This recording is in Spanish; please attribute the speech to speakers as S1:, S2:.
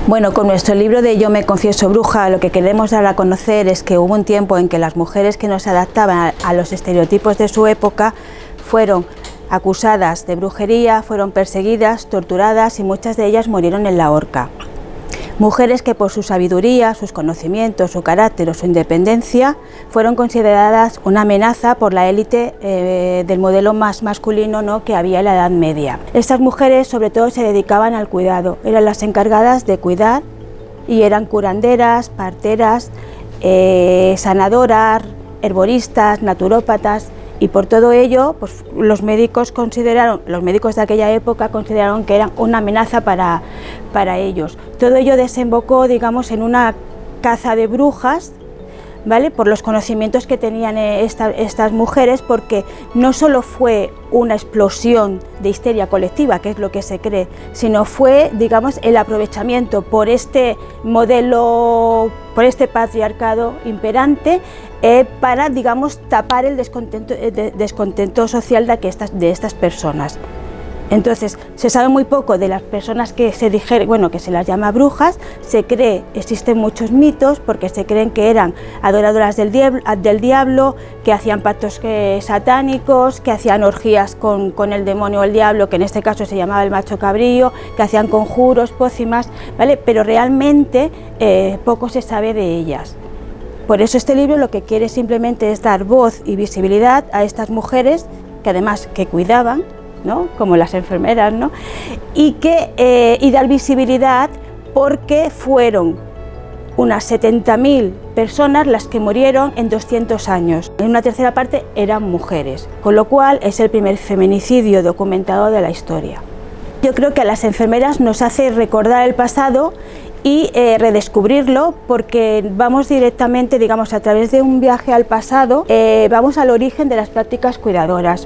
S1: Bueno, con nuestro libro de Yo me confieso bruja, lo que queremos dar a conocer es que hubo un tiempo en que las mujeres que no se adaptaban a los estereotipos de su época fueron acusadas de brujería, fueron perseguidas, torturadas y muchas de ellas murieron en la horca. Mujeres que por su sabiduría, sus conocimientos, su carácter o su independencia fueron consideradas una amenaza por la élite del modelo más masculino, ¿no?, que había en la Edad Media. Estas mujeres sobre todo se dedicaban al cuidado, eran las encargadas de cuidar y eran curanderas, parteras, sanadoras, herboristas, naturópatas. Y por todo ello, pues, los médicos de aquella época consideraron que eran una amenaza para ellos. Todo ello desembocó, digamos, en una caza de brujas, ¿vale?, por los conocimientos que tenían estas mujeres, porque no solo fue una explosión de histeria colectiva, que es lo que se cree, sino fue, digamos, el aprovechamiento por este modelo, por este patriarcado imperante, para, digamos, tapar el descontento social de estas personas. Entonces, se sabe muy poco de las personas que se las llama brujas. Existen muchos mitos, porque se creen que eran adoradoras del diablo, que hacían pactos satánicos, que hacían orgías con el demonio o el diablo, que en este caso se llamaba el macho cabrío, que hacían conjuros, pócimas, ¿vale? Pero realmente poco se sabe de ellas. Por eso este libro lo que quiere simplemente es dar voz y visibilidad a estas mujeres que además cuidaban, ¿no?, como las enfermeras, ¿no?, y dar visibilidad, porque fueron unas 70.000 personas las que murieron en 200 años. En una tercera parte eran mujeres, con lo cual es el primer feminicidio documentado de la historia. Yo creo que a las enfermeras nos hace recordar el pasado y redescubrirlo, porque vamos directamente, digamos, a través de un viaje al pasado, vamos al origen de las prácticas cuidadoras.